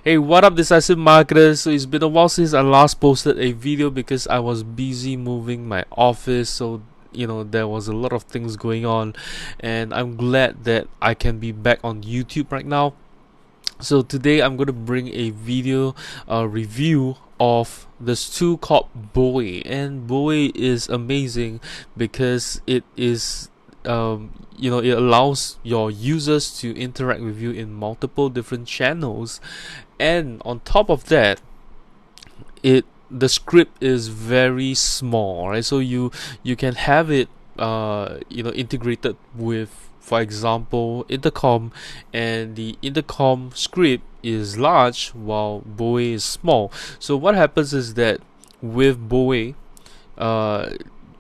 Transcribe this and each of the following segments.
Hey, what up, decisive marketers? So it's been a while since I last posted a video because I was busy moving my office. So there was a lot of things going on, and I'm glad that I can be back on YouTube right now. So today I'm going to bring a video review of this tool called Boei, and Boei is amazing because it is it allows your users to interact with you in multiple different channels, and on top of that, the script is very small, right? So you can have it integrated with, for example, intercom, and the intercom script is large while Boei is small. So what happens is that with Boei, uh,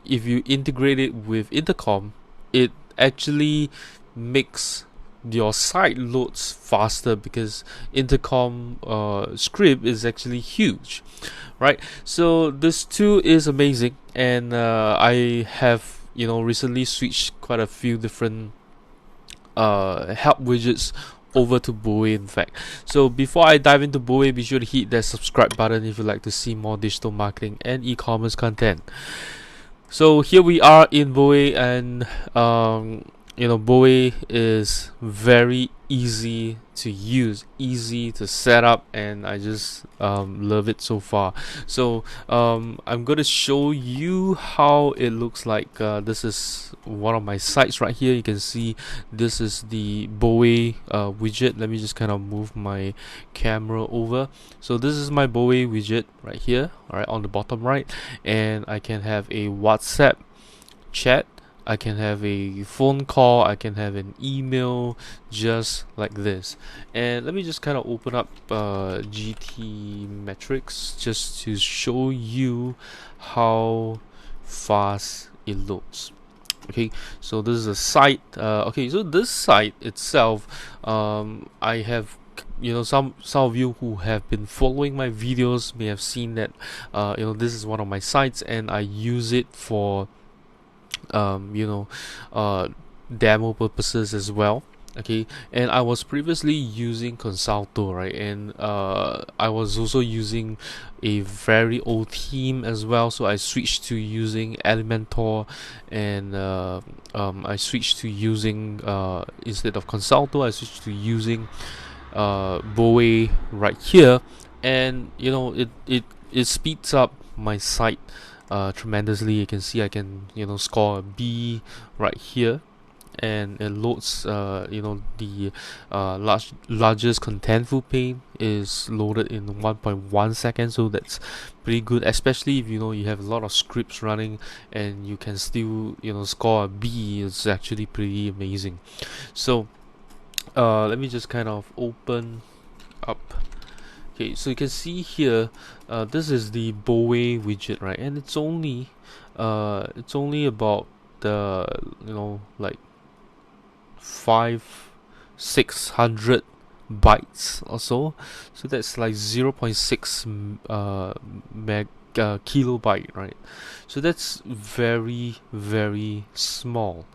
if you integrate it with intercom, it actually makes your site loads faster because intercom script is actually huge, right? So this tool is amazing, and I have recently switched quite a few different help widgets over to Boei, in fact. So before I dive into Boei, be sure to hit that subscribe button if you'd like to see more digital marketing and e-commerce content. So here we are in Boei, and Boei is very easy to use, easy to set up, and I just love it so far. So I'm going to show you how it looks like. This is one of my sites right here. You can see this is the Boei widget. Let me just kind of move my camera over. So this is my Boei widget right here, all right, on the bottom right, and I can have a WhatsApp chat, I can have a phone call, I can have an email, just like this. And let me just kind of open up GT metrics just to show you how fast it loads. Okay, so this is a site. Okay, so this site itself, I have some of you who have been following my videos may have seen that this is one of my sites, and I use it for demo purposes as well. Okay, and I was previously using Consulto, right? And I was also using a very old theme as well, so I switched to using Elementor, and I switched to using instead of Consulto, I switched to using Boei right here. And it speeds up my site tremendously. You can see I can score a B right here, and it loads the largest contentful pane is loaded in 1.1 seconds, so that's pretty good, especially if you have a lot of scripts running and you can still score a B. It's actually pretty amazing. So let me just kind of open up. Okay, so you can see here, this is the Boei widget, right? And it's only about the like 600 bytes or so. So that's like 0.6 kilobyte, right? So that's very, very small.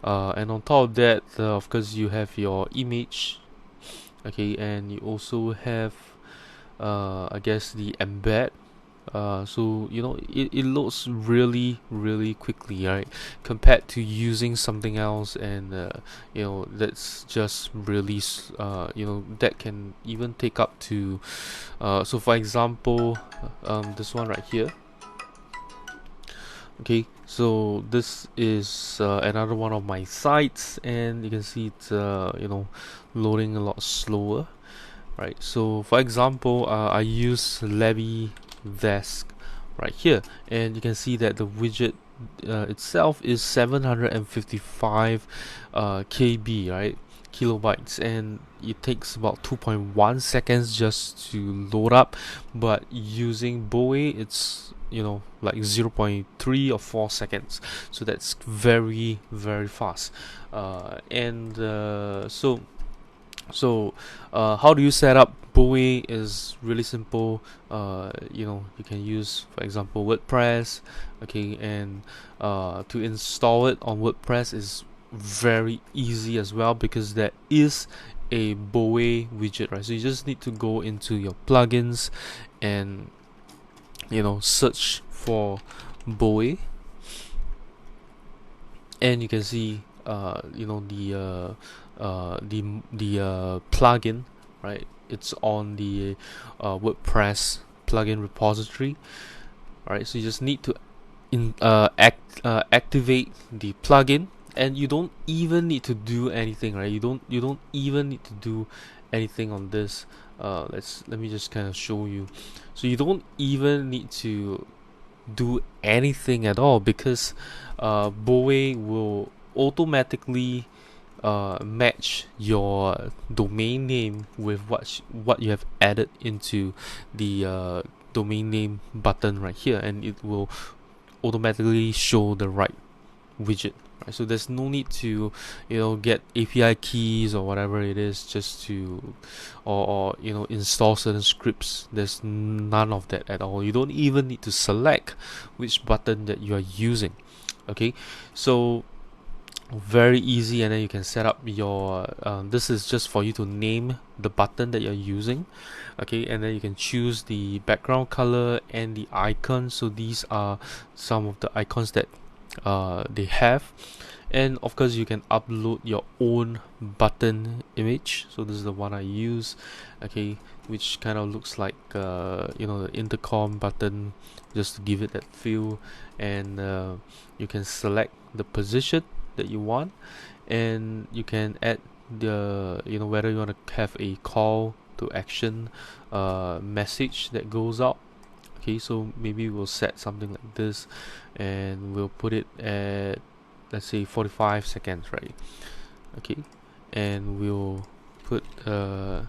And on top of that, of course, you have your image. Okay, and you also have I guess the embed. So it loads really, really quickly, right, compared to using something else, and that's just really that can even take up to so for example, this one right here. Okay, so this is another one of my sites, and you can see it's loading a lot slower. Right, so for example, I use Levy Desk right here, and you can see that the widget itself is 755 KB, right, kilobytes, and it takes about 2.1 seconds just to load up. But using Boei, it's like 0.3 or 4 seconds, so that's very, very fast. So how do you set up Boei? Is really simple. You can use, for example, WordPress. Okay, and to install it on WordPress is very easy as well, because there is a Boei widget, right? So you just need to go into your plugins and search for Boei, and you can see the plugin, right? It's on the WordPress plugin repository. All right, so you just need to activate the plugin, and you don't even need to do anything, right? You don't even need to do anything on this. Let me just kind of show you. So you don't even need to do anything at all, because Boei will automatically match your domain name with what you have added into the domain name button right here, and it will automatically show the right widget. Right? So there's no need to get API keys or whatever it is just to or install certain scripts. There's none of that at all. You don't even need to select which button that you are using. Okay, so very easy, and then you can set up your this is just for you to name the button that you're using. Okay, and then you can choose the background color and the icon. So these are some of the icons that they have, and of course you can upload your own button image. So this is the one I use, okay, which kind of looks like the intercom button, just to give it that feel. And you can select the position that you want, and you can add the whether you want to have a call to action message that goes out. Okay, so maybe we'll set something like this, and we'll put it at, let's say, 45 seconds, right? Okay, and we'll put okay,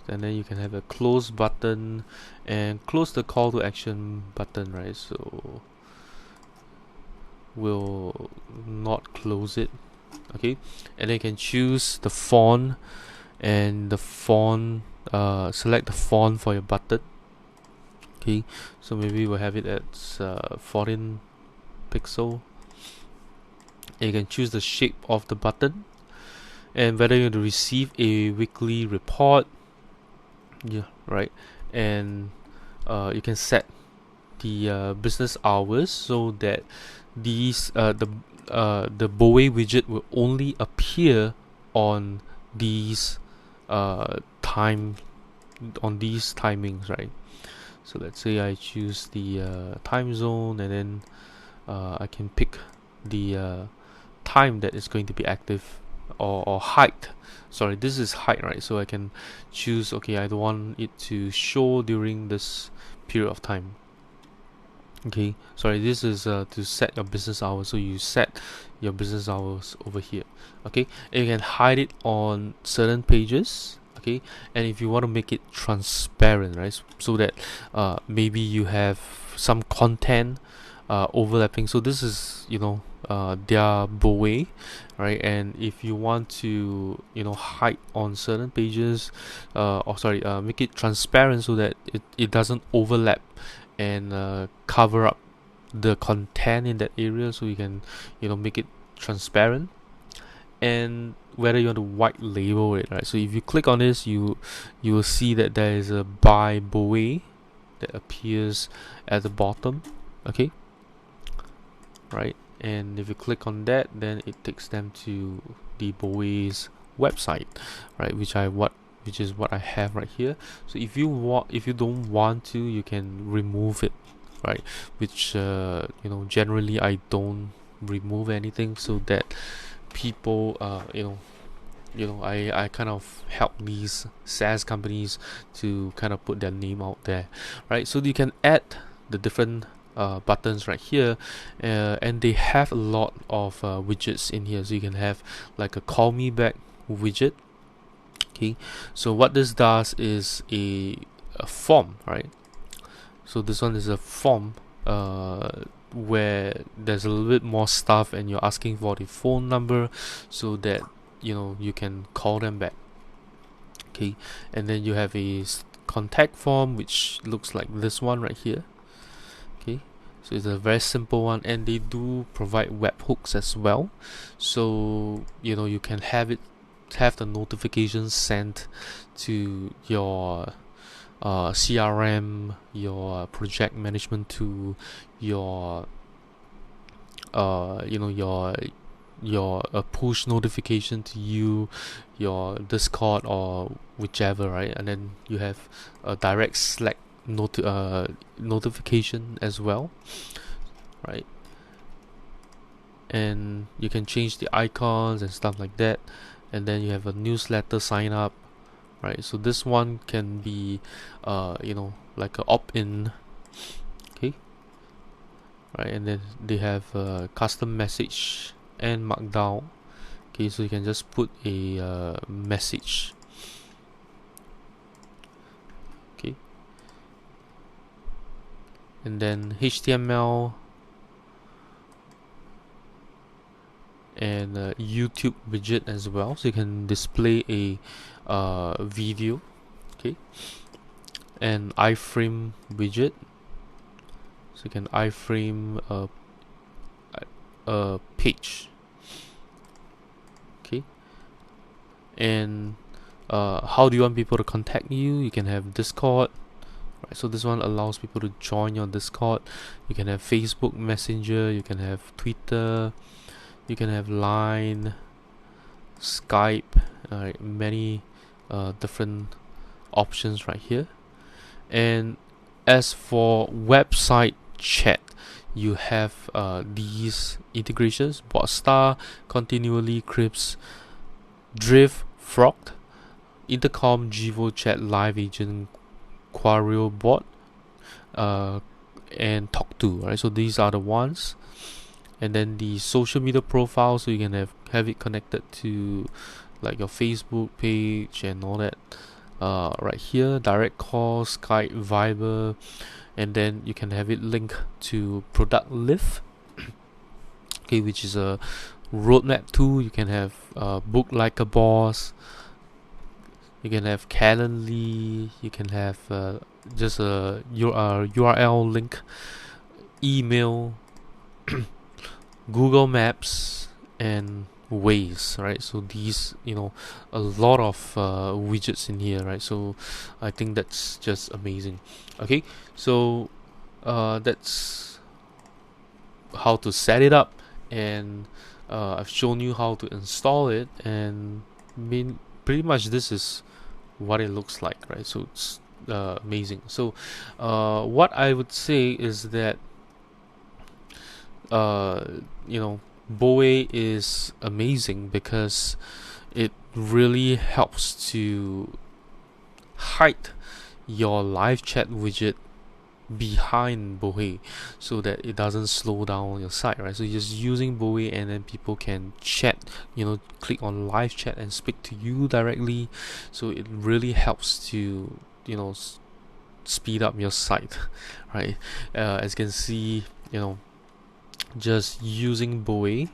and then you can have a close button and close the call to action button, right? So we'll not close it. Okay, and then you can choose the font, and the font select the font for your button. Okay, so maybe we'll have it at 14 pixel. And you can choose the shape of the button, and whether you want to receive a weekly report, yeah, right. And you can set the business hours so that these the Boei widget will only appear on these timings, right? So let's say I choose the time zone, and then I can pick the time that is going to be active, or height. Sorry, this is height, right? So I can choose, okay, I don't want it to show during this period of time. Okay, sorry, this is to set your business hours. So you set your business hours over here. Okay, and you can hide it on certain pages. Okay, and if you want to make it transparent, right, so that maybe you have some content overlapping. So this is their Boei, right? And if you want to hide on certain pages, make it transparent so that it doesn't overlap and cover up the content in that area, so you can make it transparent. And whether you want to white label it, right? So if you click on this, you will see that there is a by Boei that appears at the bottom. Okay, right, and if you click on that, then it takes them to the Boei's website, right, which is what I have right here. So if you don't want to, you can remove it, right, which generally I don't remove anything, so that people I kind of help these SaaS companies to kind of put their name out there, right? So you can add the different buttons right here, and they have a lot of widgets in here. So you can have like a call me back widget. Okay, so what this does is a form, right? So this one is a form where there's a little bit more stuff, and you're asking for the phone number so that you can call them back. Okay, and then you have a contact form, which looks like this one right here. Okay, so it's a very simple one, and they do provide webhooks as well, so you can have the notifications sent to your CRM, your project management tool, your your push notification to you, your Discord or whichever, right? And then you have a direct Slack notification as well, right? And you can change the icons and stuff like that. And then you have a newsletter sign up, right? So this one can be like a opt-in. Okay, right? And then they have a custom message and markdown. Okay, so you can just put a message. Okay, and then HTML and YouTube widget as well, so you can display a video. Okay, and iframe widget, so you can iframe a page. Okay, and how do you want people to contact you? You can have Discord, right? So this one allows people to join your Discord. You can have Facebook Messenger, you can have Twitter, you can have Line, Skype, many different options right here. And as for website chat, you have these integrations: Botstar, Continually, Crips, Drift, Frog, Intercom, Jivo Chat, Live Agent, Quario Bot, and Talk2, right? So these are the ones. And then the social media profile, so you can have it connected to like your Facebook page and all that. Right here, direct call, Skype, Viber, and then you can have it linked to Product Lift, okay, which is a roadmap tool. You can have Book Like a Boss, you can have Calendly, you can have just a URL link, email, Google Maps, and Waze, right? So these, a lot of widgets in here, right? So I think that's just amazing. Okay, so that's how to set it up, and I've shown you how to install it, and pretty much this is what it looks like, right? So it's amazing. So what I would say is that Boei is amazing because it really helps to hide your live chat widget behind Boei so that it doesn't slow down your site, right? So you're just using Boei, and then people can chat, click on live chat and speak to you directly. So it really helps to speed up your site, right? As you can see, just using Boei,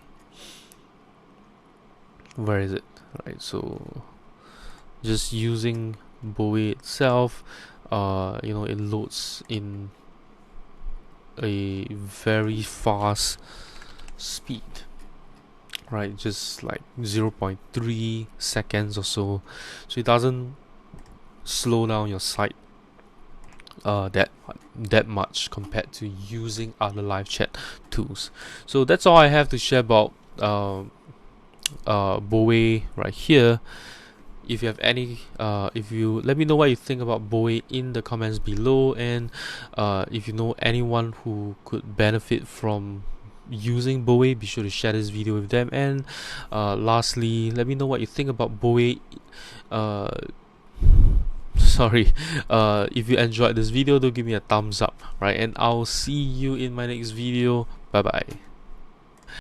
where is it, right? So just using Boei itself, it loads in a very fast speed, right? Just like 0.3 seconds or so. So it doesn't slow down your site that much compared to using other live chat tools. So that's all I have to share about Boei right here. If you have any, if you let me know what you think about Boei in the comments below, and if you know anyone who could benefit from using Boei, be sure to share this video with them. And lastly, let me know what you think about Boei. If you enjoyed this video, do give me a thumbs up, right? And I'll see you in my next video. Bye bye.